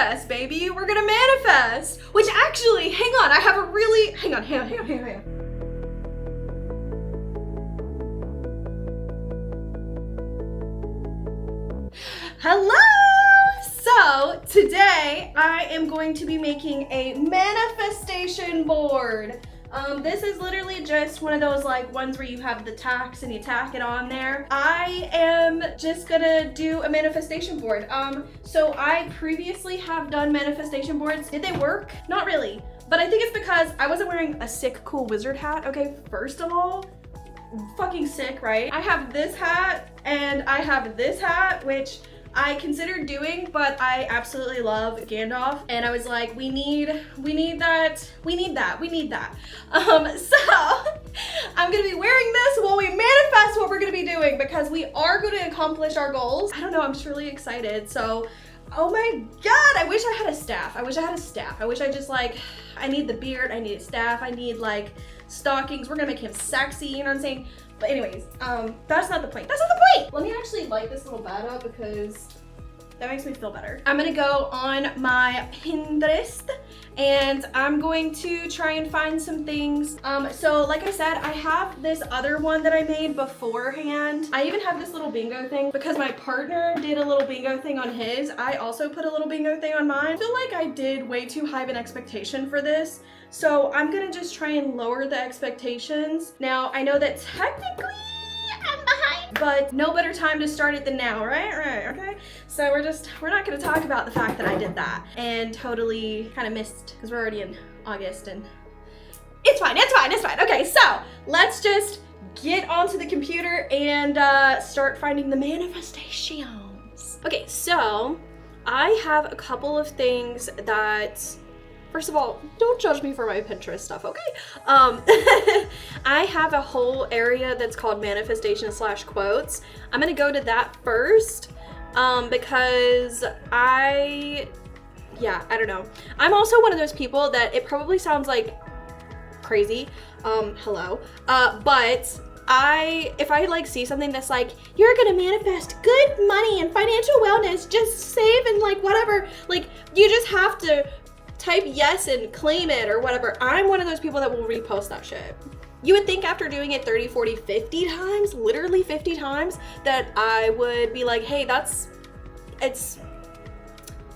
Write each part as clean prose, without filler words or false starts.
manifest, baby. We're gonna manifest. Which actually, hang on, I have a really, hang on. Hello! So today I am going to be making a manifestation board. This is literally just one of those like ones where you have the tacks and you tack it on there. I am just gonna do a manifestation board. So I previously have done manifestation boards. Did they work? Not really, but I think it's because I wasn't wearing a sick, cool wizard hat. Okay, first of all, fucking sick, right? I have this hat and I have this hat, which I considered doing, but I absolutely love Gandalf, and I was like, we need that. So I'm gonna be wearing this while we manifest what we're gonna be doing, because we are gonna accomplish our goals. I don't know, I'm just really excited. So, oh my God, I wish I had a staff. I wish I just like, I need the beard, I need a staff, I need like stockings. We're gonna make him sexy, you know what I'm saying? But anyways, that's not the point. Let me actually light this little bat up because that makes me feel better. I'm gonna go on my Pinterest and I'm going to try and find some things. So like I said, I have this other one that I made beforehand. I even have this little bingo thing because my partner did a little bingo thing on his. I also put a little bingo thing on mine. I feel like I did way too high of an expectation for this. So I'm gonna just try and lower the expectations. Now, I know that technically I'm behind, but no better time to start it than now, right? Right, okay? So we're not gonna talk about the fact that I did that and totally kind of missed, because we're already in August and it's fine. Okay, so let's just get onto the computer and start finding the manifestations. Okay, so I have a couple of things that, first of all, don't judge me for my Pinterest stuff, okay? I have a whole area that's called manifestation / quotes. I'm gonna go to that first because I don't know. I'm also one of those people that it probably sounds like crazy, hello, but if I like see something that's like, you're gonna manifest good money and financial wellness, just save and like whatever, like you just have to type yes and claim it or whatever. I'm one of those people that will repost that shit. You would think after doing it 30, 40, 50 times, literally 50 times, that I would be like, hey,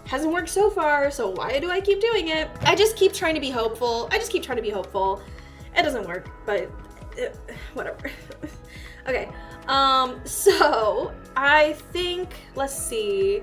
hasn't worked so far, so why do I keep doing it? I just keep trying to be hopeful. It doesn't work, but whatever. Okay, so I think, let's see,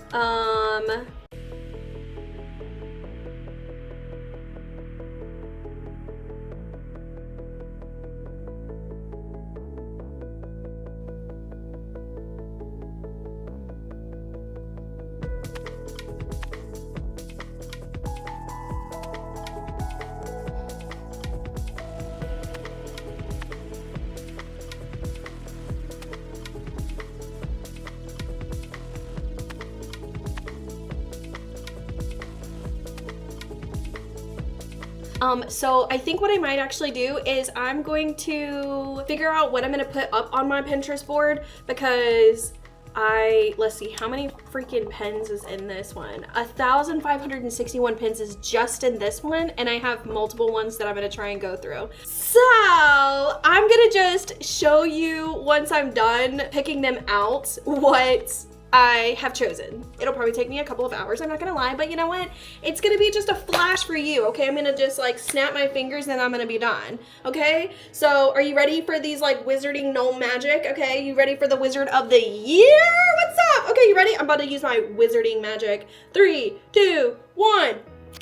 so I think what I might actually do is I'm going to figure out what I'm gonna put up on my Pinterest board, because let's see, how many freaking pens is in this one? 1,561 pens is just in this one, and I have multiple ones that I'm gonna try and go through. So I'm gonna just show you once I'm done picking them out what I have chosen. It'll probably take me a couple of hours, I'm not gonna lie, but you know what? It's gonna be just a flash for you, okay? I'm gonna just like snap my fingers and I'm gonna be done, okay? So are you ready for these like wizarding gnome magic, okay? You ready for the wizard of the year? What's up? Okay, you ready? I'm about to use my wizarding magic. 3, 2, 1.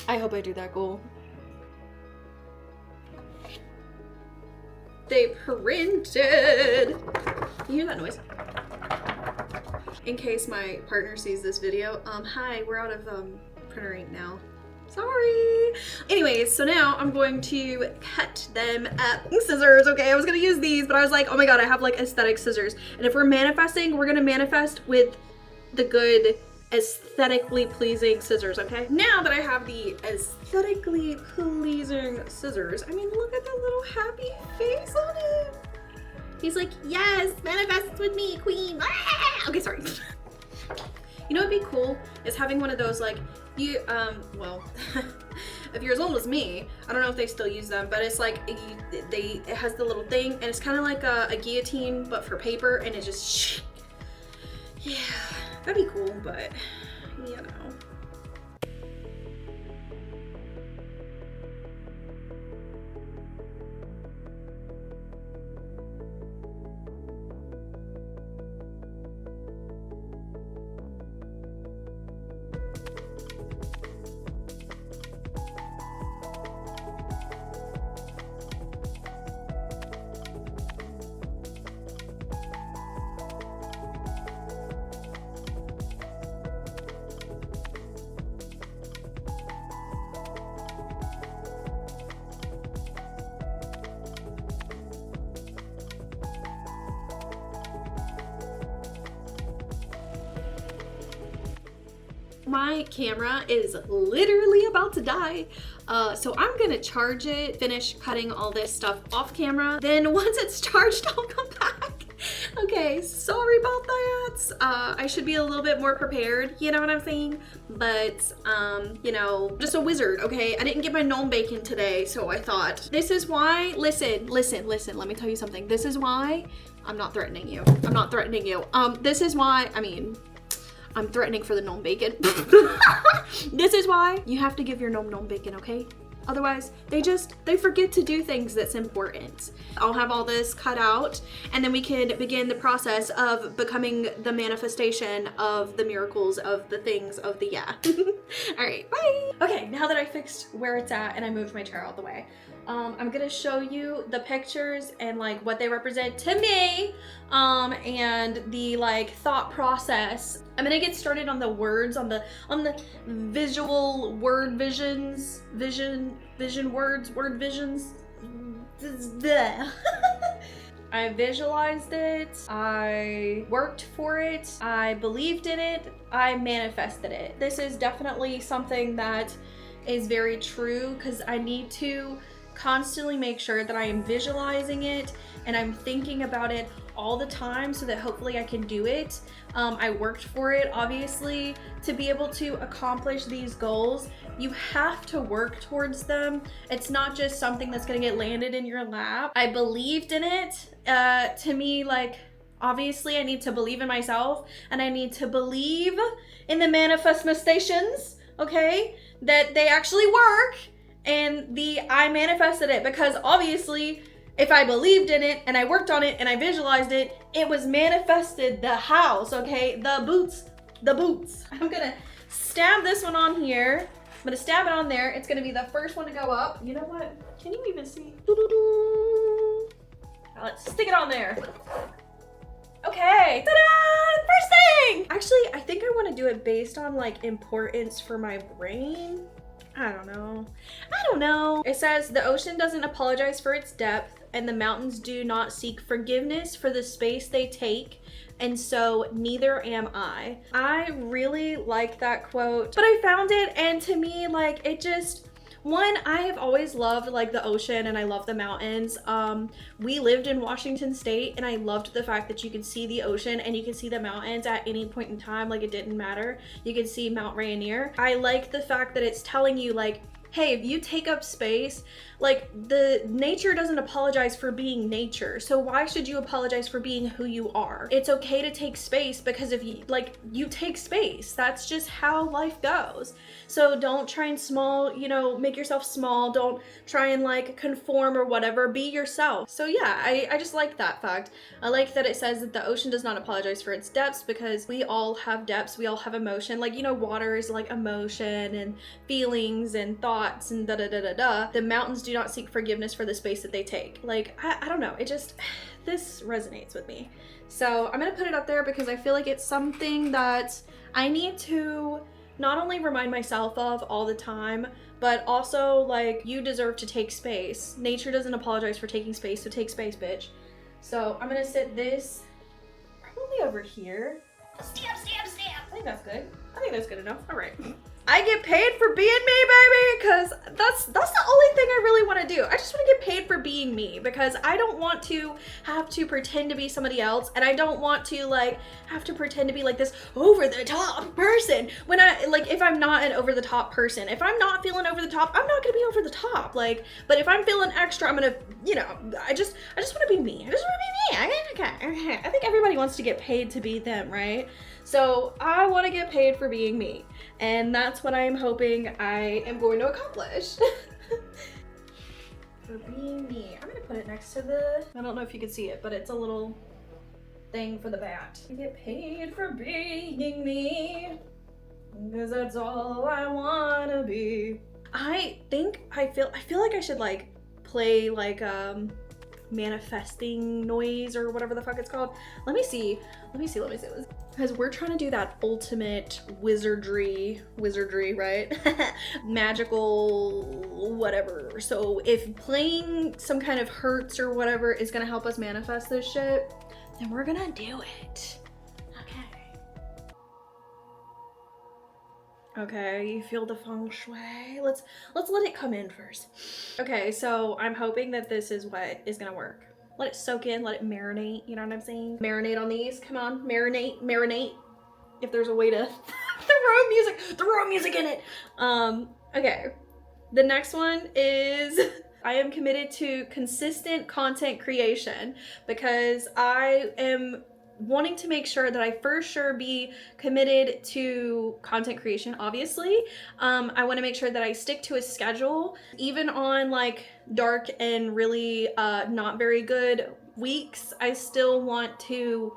I hope I do that goal. They printed. You hear that noise? In case my partner sees this video, hi, we're out of printer ink now. Sorry. Anyways, so now I'm going to cut them up. Scissors, okay? I was gonna use these, but I was like, oh my God, I have like aesthetic scissors. And if we're manifesting, we're gonna manifest with the good, aesthetically pleasing scissors, okay? Now that I have the aesthetically pleasing scissors, I mean, look at that little happy face on him. He's like, yes, manifest with me, queen. Ah! Okay, sorry. You know what'd be cool is having one of those like, You, well, if you're as old as me, I don't know if they still use them, but it's like, it has the little thing, and it's kind of like a guillotine, but for paper, and it just, yeah, that'd be cool, but, you know. My camera is literally about to die, so I'm gonna charge it, finish cutting all this stuff off camera. Then once it's charged, I'll come back. Okay, sorry about that. I should be a little bit more prepared, you know what I'm saying? But, you know, just a wizard, okay? I didn't get my gnome bacon today, so I thought, this is why, listen, let me tell you something. This is why, I'm not threatening you. I'm not threatening you. This is why, I mean, I'm threatening for the gnome bacon. This is why you have to give your gnome bacon, okay? Otherwise, they forget to do things that's important. I'll have all this cut out, and then we can begin the process of becoming the manifestation of the miracles of the things of the yeah. All right, bye. Okay, now that I fixed where it's at and I moved my chair out the way, I'm gonna show you the pictures and like what they represent to me, and the like thought process. I'm gonna get started on the words, on the visual word visions, vision words, word visions. I visualized it, I worked for it, I believed in it, I manifested it. This is definitely something that is very true because I need to constantly make sure that I am visualizing it and I'm thinking about it all the time so that hopefully I can do it. I worked for it, obviously. To be able to accomplish these goals, you have to work towards them. It's not just something that's gonna get landed in your lap. I believed in it. To me, like, obviously I need to believe in myself and I need to believe in the manifestations, okay? That they actually work. And I manifested it because obviously if I believed in it and I worked on it and I visualized it, it was manifested the house, okay? The boots. I'm gonna stab this one on here. I'm gonna stab it on there. It's gonna be the first one to go up. You know what? Can you even see? Now let's stick it on there. Okay, ta-da! First thing! Actually, I think I wanna do it based on like importance for my brain. I don't know. It says the ocean doesn't apologize for its depth and the mountains do not seek forgiveness for the space they take, and so neither am I. I really like that quote, but I found it, and to me, like, it just, one, I have always loved like the ocean and I love the mountains. We lived in Washington State and I loved the fact that you could see the ocean and you could see the mountains at any point in time, like it didn't matter. You could see Mount Rainier. I like the fact that it's telling you like, hey, if you take up space, like the nature doesn't apologize for being nature. So why should you apologize for being who you are? It's okay to take space because if you take space, that's just how life goes. So don't try and make yourself small. Don't try and like conform or whatever, be yourself. So yeah, I just like that fact. I like that it says that the ocean does not apologize for its depths because we all have depths, we all have emotion. Like, water is like emotion and feelings and thoughts and da-da-da-da-da. The mountains do not seek forgiveness for the space that they take. Like, I don't know, this resonates with me. So I'm gonna put it up there because I feel like it's something that I need to not only remind myself of all the time, but also like, you deserve to take space. Nature doesn't apologize for taking space, so take space, bitch. So I'm gonna sit this probably over here. Stamp. I think that's good. I think that's good enough. All right. I get paid for being me, baby, because that's the only thing I really want to do. I just want to get paid for being me, because I don't want to have to pretend to be somebody else, and I don't want to like have to pretend to be like this over the top person when I like, if I'm not an over the top person. If I'm not feeling over the top, I'm not gonna be over the top. Like, but if I'm feeling extra, I'm gonna, you know, I just want to be me. I just want to be me. Okay. I think everybody wants to get paid to be them, right? So I want to get paid for being me, and that's what I am hoping I am going to accomplish. For being me. I'm gonna put it next to the, I don't know if you can see it, but it's a little thing for the bat. I get paid for being me, because that's all I wanna be. I feel like I should like play like manifesting noise or whatever the fuck it's called. Let me see. Because we're trying to do that ultimate wizardry, right? Magical whatever. So if playing some kind of hurts or whatever is gonna help us manifest this shit, then we're gonna do it. Okay, you feel the feng shui. Let's let it come in first. Okay, so I'm hoping that this is what is gonna work. Let it soak in, let it marinate, you know what I'm saying? Marinate on these, come on, marinate. If there's a way to throw music in it. Okay. The next one is I am committed to consistent content creation, because I am wanting to make sure that I first sure be committed to content creation, obviously. I want to make sure that I stick to a schedule, even on like dark and really not very good weeks. I still want to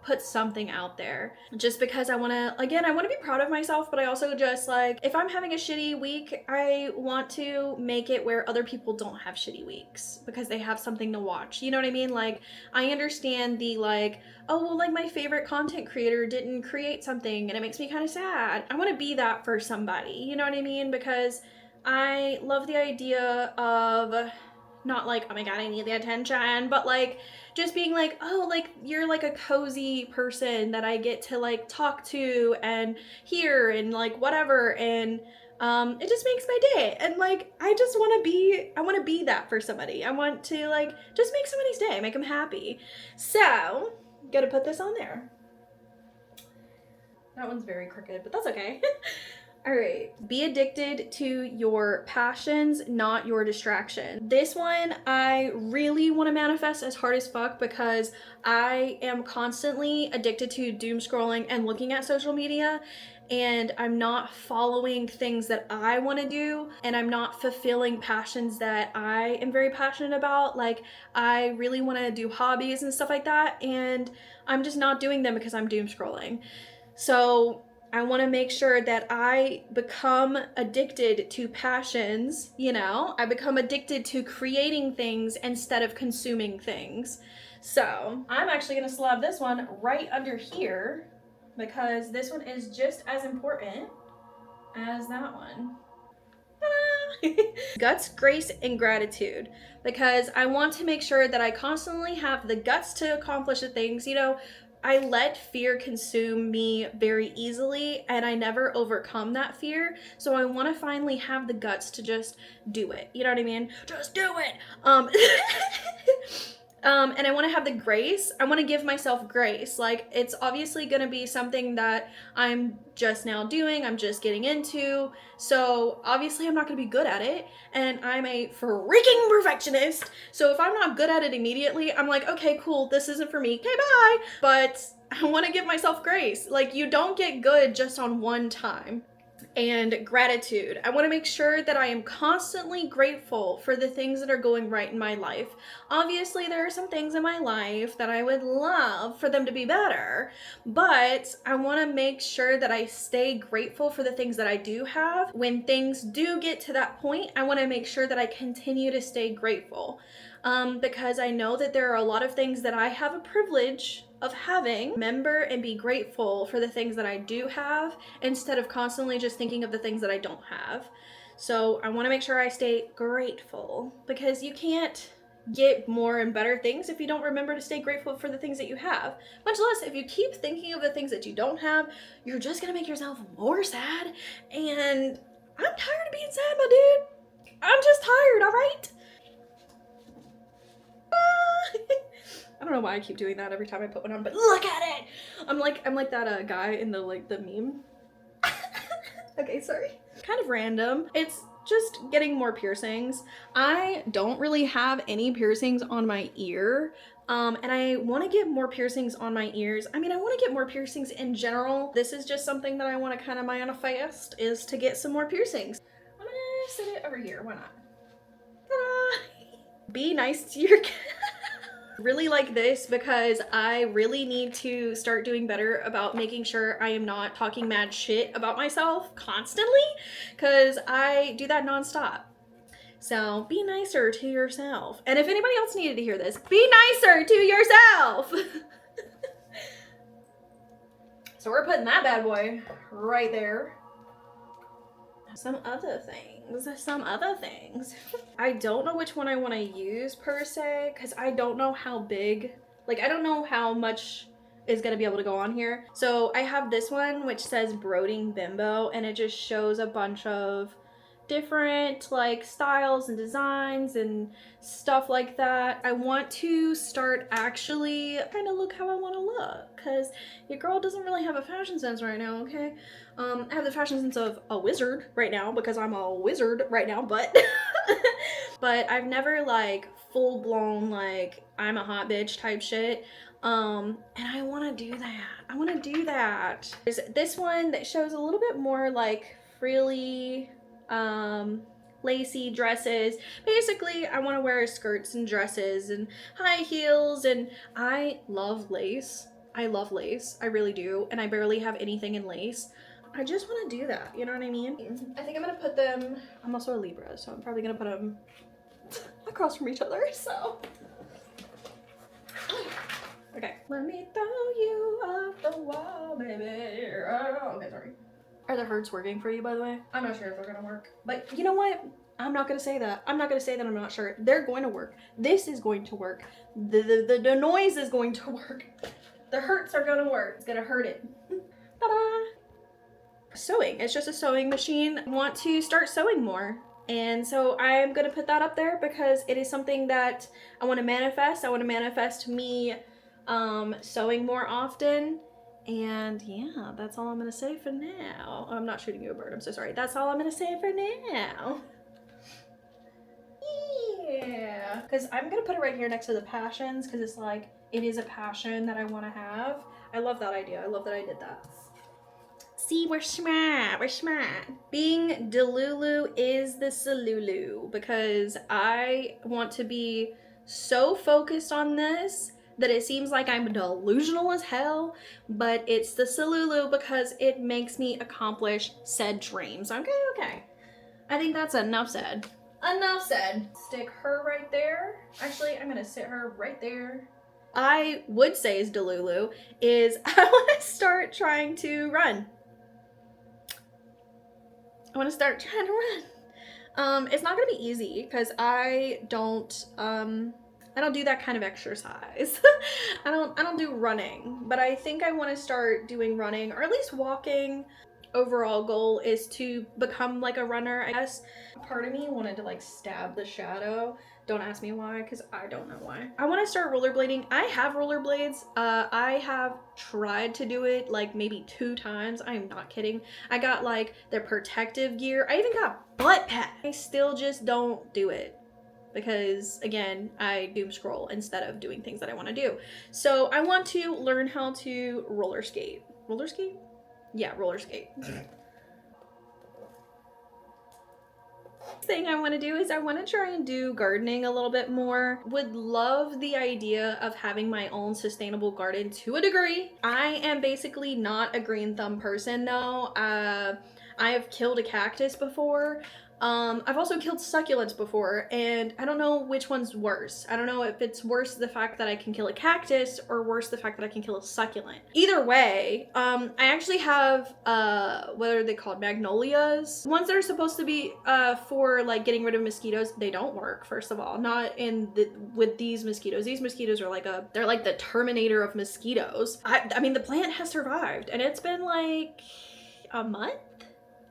put something out there, just because I want to be proud of myself, but I also just like, if I'm having a shitty week, I want to make it where other people don't have shitty weeks, because they have something to watch, you know what I mean? Like, I understand the like, oh well, like my favorite content creator didn't create something and it makes me kind of sad. I want to be that for somebody, you know what I mean? Because I love the idea of not like, oh my god, I need the attention, but like just being like, oh, like you're like a cozy person that I get to like talk to and hear and like whatever, and it just makes my day. And like I want to be that for somebody. I want to like just make somebody's day, make them happy. So gotta put this on there. That one's very crooked, but that's okay. All right, be addicted to your passions, not your distraction. This one I really want to manifest as hard as fuck, because I am constantly addicted to doom scrolling and looking at social media, and I'm not following things that I want to do, and I'm not fulfilling passions that I am very passionate about. Like, I really want to do hobbies and stuff like that, and I'm just not doing them because I'm doom scrolling. So I want to make sure that I become addicted to passions, you know? I become addicted to creating things instead of consuming things. So I'm actually going to slab this one right under here, because this one is just as important as that one. Guts, grace, and gratitude, because I want to make sure that I constantly have the guts to accomplish the things, you know. I let fear consume me very easily, and I never overcome that fear. So I want to finally have the guts to just do it. You know what I mean? Just do it. And I want to have the grace. I want to give myself grace. Like, it's obviously going to be something that I'm just now doing. I'm just getting into. So obviously I'm not going to be good at it. And I'm a freaking perfectionist. So if I'm not good at it immediately, I'm like, okay, cool. This isn't for me. Okay, bye. But I want to give myself grace. Like, you don't get good just on one time. And gratitude. I want to make sure that I am constantly grateful for the things that are going right in my life. Obviously, there are some things in my life that I would love for them to be better, but I want to make sure that I stay grateful for the things that I do have. When things do get to that point, I want to make sure that I continue to stay grateful, because I know that there are a lot of things that I have a privilege of having. Remember and be grateful for the things that I do have, instead of constantly just thinking of the things that I don't have. So I want to make sure I stay grateful, because you can't get more and better things if you don't remember to stay grateful for the things that you have. Much less if you keep thinking of the things that you don't have, you're just gonna make yourself more sad. And I'm tired of being sad, my dude. I'm just tired, all right? I don't know why I keep doing that every time I put one on, but look at it. I'm like that guy in the meme. Okay, sorry. Kind of random. It's just getting more piercings. I don't really have any piercings on my ear. And I want to get more piercings on my ears. I mean, I want to get more piercings in general. This is just something that I want to kind of manifest, is to get some more piercings. I'm gonna sit it over here. Why not? Ta-da! Be nice to your cat. Really like this because I really need to start doing better about making sure I am not talking mad shit about myself constantly, because I do that nonstop. So be nicer to yourself. And if anybody else needed to hear this, be nicer to yourself. So we're putting that bad boy right there. Some other things. I don't know which one I want to use per se, because I don't know how big, like I don't know how much is going to be able to go on here. So I have this one which says Brooding Bimbo, and it just shows a bunch of different like styles and designs and stuff like that. I want to start actually trying to look how I want to look, because your girl doesn't really have a fashion sense right now, okay? I have the fashion sense of a wizard right now because I'm a wizard right now, but but I've never like full blown like I'm a hot bitch type shit. And I want to do that. I want to do that. There's this one that shows a little bit more like frilly lacy dresses. Basically, I want to wear skirts and dresses and high heels, and I love lace. I love lace. I really do. And I barely have anything in lace. I just want to do that. You know what I mean? I think I'm going to put them, I'm also a Libra, so I'm probably going to put them across from each other, so. Okay. Let me throw you off the wall, baby. Oh, okay, sorry. Are the hurts working for you, by the way? I'm not sure if they're gonna work. But you know what? I'm not gonna say that. I'm not gonna say that I'm not sure. They're going to work. This is going to work. The noise is going to work. The hurts are gonna work. It's gonna hurt it. Ta-da! Sewing. It's just a sewing machine. I want to start sewing more. And so I'm gonna put that up there because it is something that I want to manifest. I want to manifest me sewing more often. And yeah, that's all I'm gonna say for now. I'm not shooting you a bird, I'm so sorry. That's all I'm gonna say for now. Yeah, because I'm gonna put it right here next to the passions, because it's like, it is a passion that I want to have. I love that idea. I love that I did that. See, we're smart. We're smart. Being Delulu is the Salulu, because I want to be so focused on this that it seems like I'm delusional as hell, but it's the Salulu because it makes me accomplish said dreams. Okay. I think that's enough said. Enough said. Stick her right there. Actually, I'm gonna sit her right there. I would say is Delulu is I want to start trying to run. I want to start trying to run. It's not gonna be easy because I don't do that kind of exercise. I don't do running, but I think I want to start doing running, or at least walking. Overall goal is to become like a runner, I guess. Part of me wanted to like stab the shadow. Don't ask me why, because I don't know why. I want to start rollerblading. I have rollerblades. I have tried to do it like maybe 2 times. I am not kidding. I got like their protective gear. I even got butt pads. I still just don't do it, because again, I doom scroll instead of doing things that I want to do. So I want to learn how to roller skate. Roller skate? Yeah, roller skate. Thing I want to do is I want to try and do gardening a little bit more. Would love the idea of having my own sustainable garden to a degree. I am basically not a green thumb person though. I have killed a cactus before. I've also killed succulents before, and I don't know which one's worse. I don't know if it's worse the fact that I can kill a cactus or worse the fact that I can kill a succulent. Either way, I actually have, what are they called? Magnolias? Ones that are supposed to be, for like getting rid of mosquitoes. They don't work, first of all. Not with these mosquitoes. These mosquitoes are they're like the Terminator of mosquitoes. I mean, the plant has survived, and it's been like a month?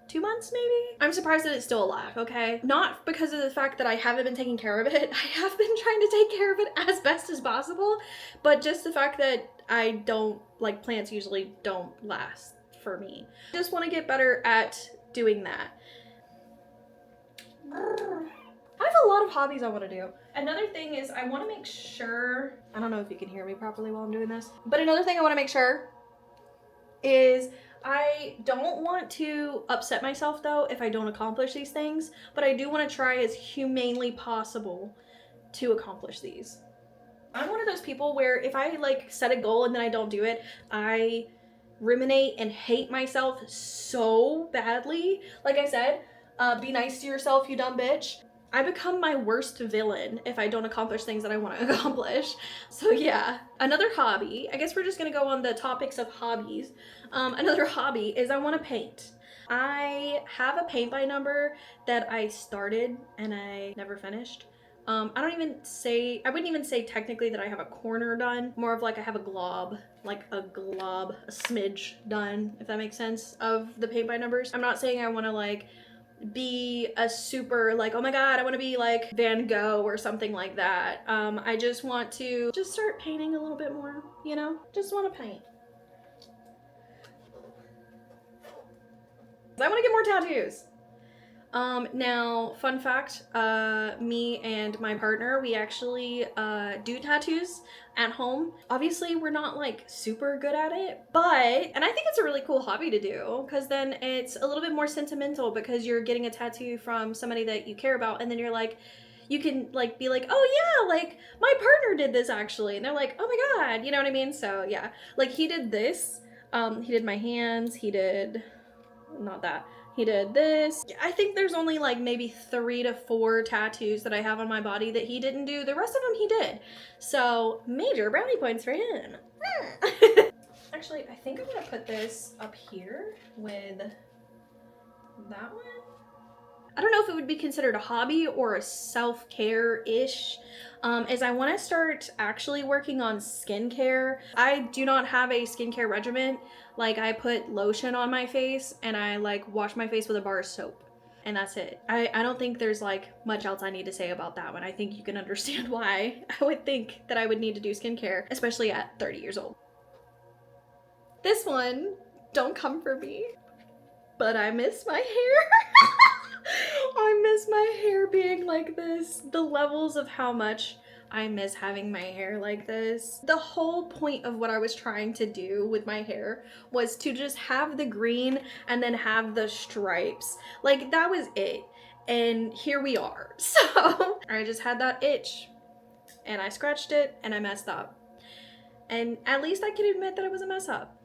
2 months maybe? I'm surprised that it's still alive, okay? Not because of the fact that I haven't been taking care of it. I have been trying to take care of it as best as possible, but just the fact that I don't, like, plants usually don't last for me. I just want to get better at doing that. I have a lot of hobbies I want to do. Another thing is I want to make sure, I don't know if you can hear me properly while I'm doing this, but another thing I want to make sure is I don't want to upset myself though if I don't accomplish these things, but I do want to try as humanely possible to accomplish these. I'm one of those people where if I like set a goal and then I don't do it, I ruminate and hate myself so badly. Like I said, be nice to yourself, you dumb bitch. I become my worst villain if I don't accomplish things that I want to accomplish. So yeah, another hobby, I guess we're just gonna go on the topics of hobbies. Another hobby is I want to paint. I have a paint by number that I started and I never finished. I wouldn't even say technically that I have a corner done, more of like I have a glob, a smidge done, if that makes sense, of the paint by numbers. I'm not saying I want to like be a super like, oh my god, I want to be like Van Gogh or something like that. I just want to just start painting a little bit more, you know? Just want to paint. I want to get more tattoos. Now, fun fact, me and my partner, we actually do tattoos at home. Obviously, we're not like super good at it, and I think it's a really cool hobby to do because then it's a little bit more sentimental because you're getting a tattoo from somebody that you care about, and then you're like, you can like be like, oh yeah, like my partner did this actually, and they're like, oh my god, you know what I mean? So yeah, like he did this, he did my hands, he did, not that. He did this. I think there's only like maybe 3 to 4 tattoos that I have on my body that he didn't do. The rest of them he did. So major brownie points for him. Actually, I think I'm gonna put this up here with that one. I don't know if it would be considered a hobby or a self-care-ish, is I want to start actually working on skincare. I do not have a skincare regimen. Like I put lotion on my face and I like wash my face with a bar of soap. And that's it. I don't think there's like much else I need to say about that one. I think you can understand why I would think that I would need to do skincare, especially at 30 years old. This one, don't come for me, but I miss my hair. I miss my hair being like this. The levels of how much I miss having my hair like this. The whole point of what I was trying to do with my hair was to just have the green and then have the stripes. Like that was it. And here we are. So I just had that itch and I scratched it and I messed up. And at least I can admit that it was a mess up.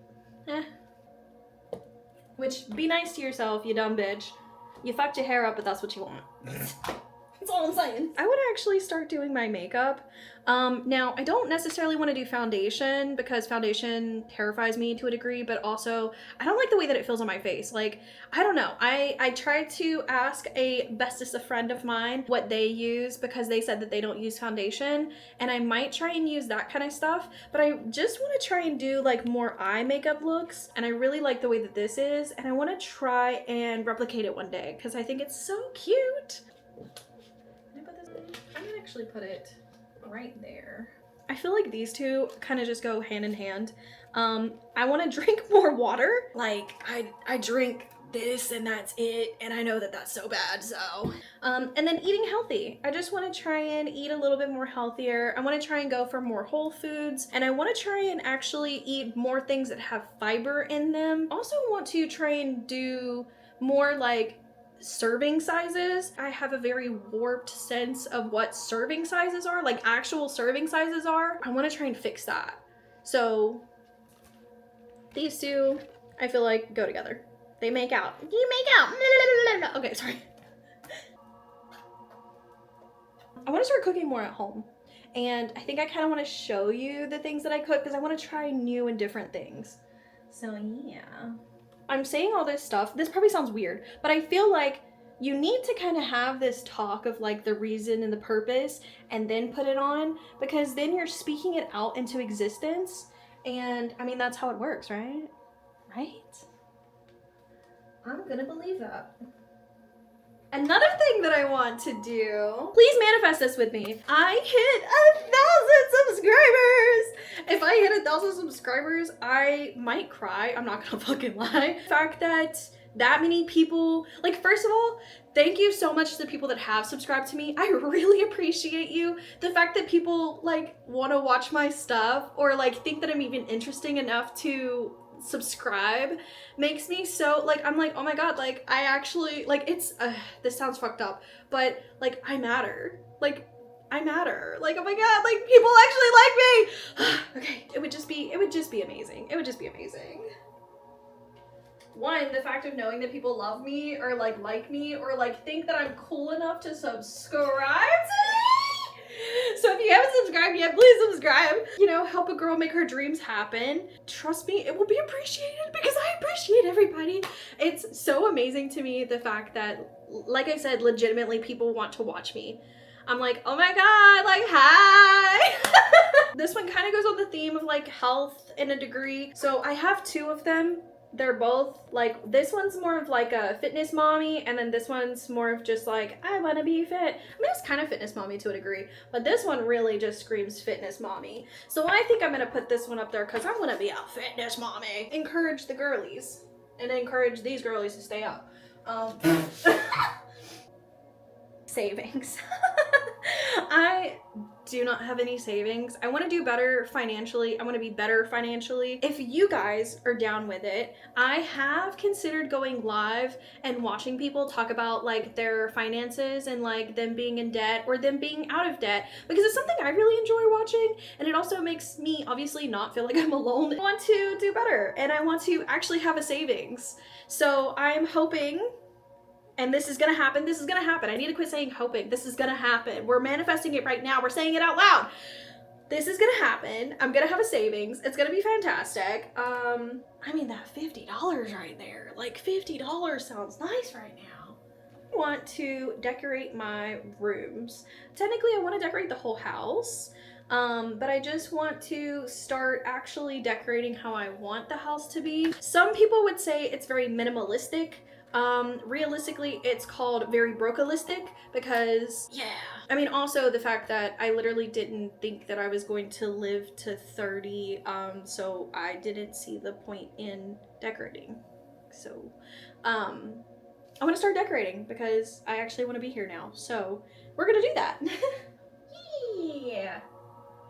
Which, be nice to yourself, you dumb bitch. You fucked your hair up, but that's what you want. That's all I'm saying. I would actually start doing my makeup. Now, I don't necessarily want to do foundation because foundation terrifies me to a degree, but also I don't like the way that it feels on my face. Like, I don't know. I tried to ask a bestest of friend of mine what they use because they said that they don't use foundation, and I might try and use that kind of stuff, but I just want to try and do like more eye makeup looks, and I really like the way that this is, and I want to try and replicate it one day because I think it's so cute. I'm gonna actually put it right there. I feel like these two kind of just go hand in hand. I want to drink more water. Like I drink this and that's it, and I know that that's so bad. So and then eating healthy. I just want to try and eat a little bit more healthier. I want to try and go for more whole foods, and I want to try and actually eat more things that have fiber in them. Also want to try and do more like serving sizes. I have a very warped sense of what serving sizes are, like actual serving sizes are. I want to try and fix that. So these two, I feel like, go together. They make out. You make out. Okay, sorry. I want to start cooking more at home. And I think I kind of want to show you the things that I cook because I want to try new and different things. So yeah. I'm saying all this stuff. This probably sounds weird, but I feel like you need to kind of have this talk of like the reason and the purpose and then put it on, because then you're speaking it out into existence. And I mean, that's how it works, right? Right? I'm gonna believe that. Another thing that I want to do, please manifest this with me. I hit 1,000 subscribers. If I hit 1,000 subscribers, I might cry. I'm not gonna fucking lie. The fact that many people, like, first of all, thank you so much to the people that have subscribed to me. I really appreciate you. The fact that people like want to watch my stuff or like think that I'm even interesting enough to subscribe makes me so like, I'm like, oh my god, like I actually like, it's this sounds fucked up, but like I matter. Like I matter. Like, oh my god, like people actually like me. Okay, it would just be amazing. It would just be amazing. One, the fact of knowing that people love me or like me or like think that I'm cool enough to subscribe to me. So if you haven't subscribed yet, please subscribe. You know, help a girl make her dreams happen. Trust me, it will be appreciated because I appreciate everybody. It's so amazing to me the fact that, like I said, legitimately people want to watch me. I'm like, oh my god, like, hi. This one kind of goes on the theme of like health in a degree. So I have two of them. They're both like, this one's more of like a fitness mommy, and then this one's more of just like, I want to be fit. I mean, it's kind of fitness mommy to a degree, but this one really just screams fitness mommy. So I think I'm gonna put this one up there because I'm gonna be a fitness mommy. Encourage the girlies and encourage these girlies to stay up. Savings. I do not have any savings. I want to do better financially. I want to be better financially. If you guys are down with it, I have considered going live and watching people talk about like their finances and like them being in debt or them being out of debt, because it's something I really enjoy watching, and it also makes me obviously not feel like I'm alone. I want to do better and I want to actually have a savings. So I'm hoping, and this is gonna happen, this is gonna happen. I need to quit saying hoping. This is gonna happen. We're manifesting it right now. We're saying it out loud. This is gonna happen. I'm gonna have a savings. It's gonna be fantastic. I mean, that $50 right there. Like, $50 sounds nice right now. I want to decorate my rooms. Technically, I want to decorate the whole house. But I just want to start actually decorating how I want the house to be. Some people would say it's very minimalistic. Realistically, it's called very brocalistic because, yeah. I mean, also the fact that I literally didn't think that I was going to live to 30, so I didn't see the point in decorating. So, I want to start decorating because I actually want to be here now. So, we're gonna do that. Yeah.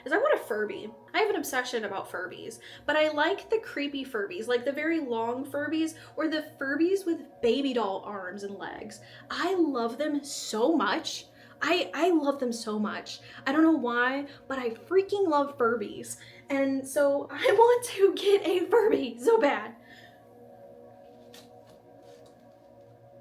Is I want a Furby. I have an obsession about Furbies, but I like the creepy Furbies, like the very long Furbies or the Furbies with baby doll arms and legs. I love them so much. I love them so much. I don't know why, but I freaking love Furbies. And so I want to get a Furby so bad.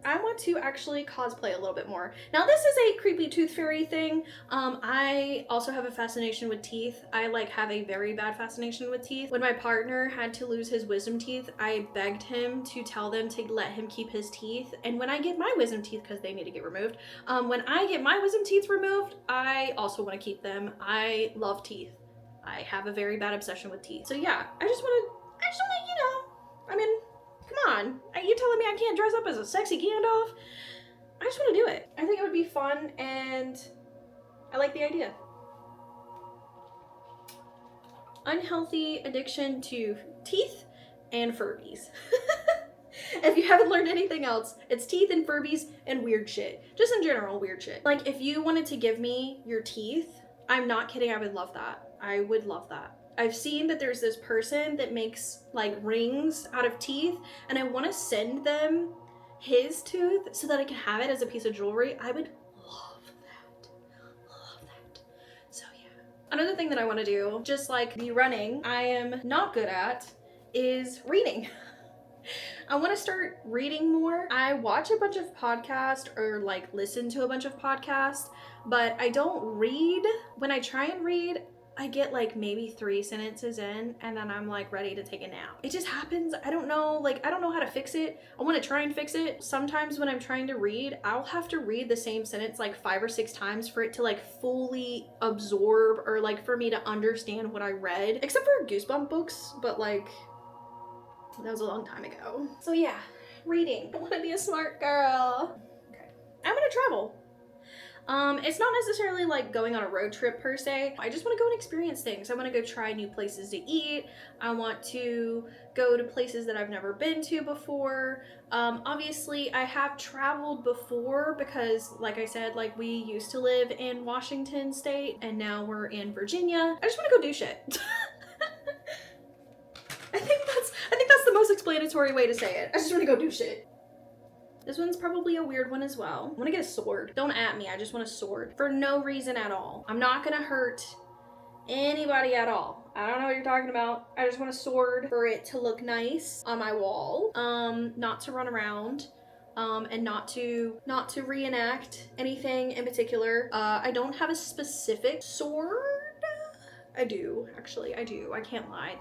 I want to actually cosplay a little bit more. Now this is a creepy tooth fairy thing. I also have a fascination with teeth. I like have a very bad fascination with teeth. When my partner had to lose his wisdom teeth, I begged him to tell them to let him keep his teeth. And when I get my wisdom teeth, because they need to get removed, when I get my wisdom teeth removed, I also want to keep them. I love teeth. I have a very bad obsession with teeth. So yeah, I just want to, you know, I mean, come on, you telling me I can't dress up as a sexy Gandalf? I just want to do it. I think it would be fun and I like the idea. Unhealthy addiction to teeth and Furbies. If you haven't learned anything else, it's teeth and Furbies and weird shit. Just in general, weird shit. Like, if you wanted to give me your teeth, I'm not kidding, I would love that. I would love that. I've seen that there's this person that makes like rings out of teeth, and I want to send them his tooth so that I can have it as a piece of jewelry. I would love that. Love that. So yeah. Another thing that I want to do, just like the running, I am not good at is reading. I want to start reading more. I watch a bunch of podcasts or like listen to a bunch of podcasts, but I don't read. When I try and read, I get like maybe 3 sentences in and then I'm like ready to take a nap. It just happens. I don't know, like I don't know how to fix it. I want to try and fix it. Sometimes when I'm trying to read, I'll have to read the same sentence like 5 or 6 times for it to like fully absorb or like for me to understand what I read. Except for Goosebump books, but like that was a long time ago. So yeah, reading. I want to be a smart girl. Okay. I'm gonna travel. It's not necessarily like going on a road trip per se. I just want to go and experience things. I want to go try new places to eat. I want to go to places that I've never been to before. Obviously I have traveled before because like I said, like we used to live in Washington State and now we're in Virginia. I just want to go do shit. I think that's the most explanatory way to say it. I just want to go do shit. This one's probably a weird one as well. I want to get a sword. Don't at me, I just want a sword. For no reason at all. I'm not gonna hurt anybody at all. I don't know what you're talking about. I just want a sword for it to look nice on my wall. Not to run around. And not to reenact anything in particular. I don't have a specific sword. I do, actually, I do. I can't lie.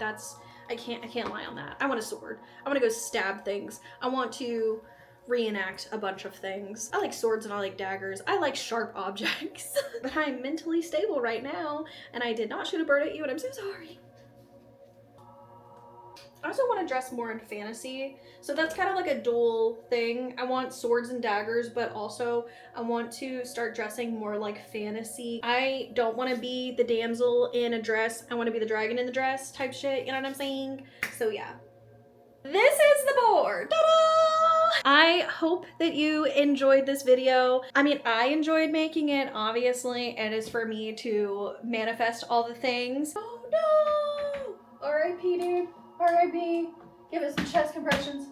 I can't lie on that. I want a sword. I want to go stab things. I want to reenact a bunch of things. I like swords and I like daggers. I like sharp objects. But I'm mentally stable right now and I did not shoot a bird at you and I'm so sorry. I also want to dress more in fantasy. So that's kind of like a dual thing. I want swords and daggers, but also I want to start dressing more like fantasy. I don't want to be the damsel in a dress. I want to be the dragon in the dress type shit. You know what I'm saying? So yeah. This is the board. Ta-da! I hope that you enjoyed this video. I mean, I enjoyed making it, obviously. It is for me to manifest all the things. Oh no! R.I.P. dude. R.I.P. Give us some chest compressions.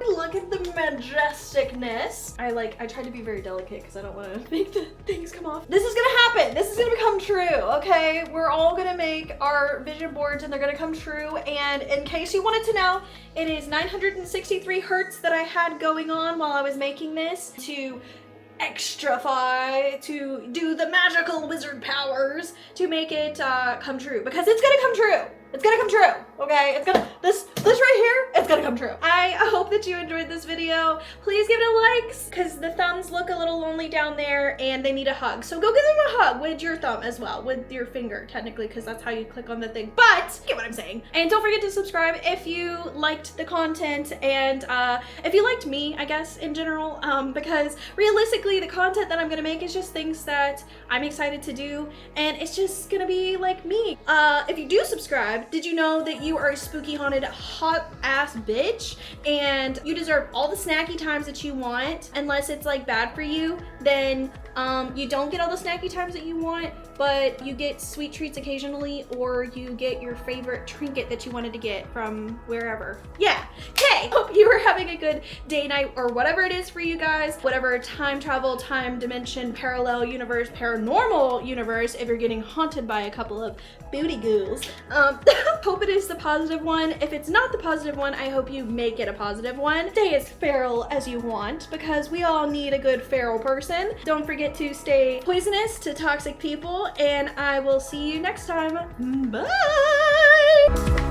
Look at the majesticness. I tried to be very delicate because I don't want to make the things come off. This is gonna happen. This is gonna become true, okay? We're all gonna make our vision boards and they're gonna come true. And in case you wanted to know, it is 963 hertz that I had going on while I was making this to extrafy, to do the magical wizard powers to make it come true, because it's gonna come true. It's gonna come true, okay? It's gonna, this right here, it's gonna come true. I hope that you enjoyed this video. Please give it a like, because the thumbs look a little lonely down there and they need a hug. So go give them a hug with your thumb as well, with your finger, technically, because that's how you click on the thing. But, you get what I'm saying. And don't forget to subscribe if you liked the content and if you liked me, I guess, in general, because realistically, the content that I'm gonna make is just things that I'm excited to do, and it's just gonna be like me. If you do subscribe, did you know that you are a spooky haunted hot ass bitch and you deserve all the snacky times that you want? Unless it's like bad for you, then you don't get all the snacky times that you want, but you get sweet treats occasionally, or you get your favorite trinket that you wanted to get from wherever. Yeah, okay, hope you are having a good day, night, or whatever it is for you guys. Whatever time travel, time dimension, parallel universe, paranormal universe, if you're getting haunted by a couple of booty ghouls. Hope it is the positive one. If it's not the positive one, I hope you make it a positive one. Stay as feral as you want, because we all need a good feral person. Don't forget to stay poisonous to toxic people, and I will see you next time. Bye!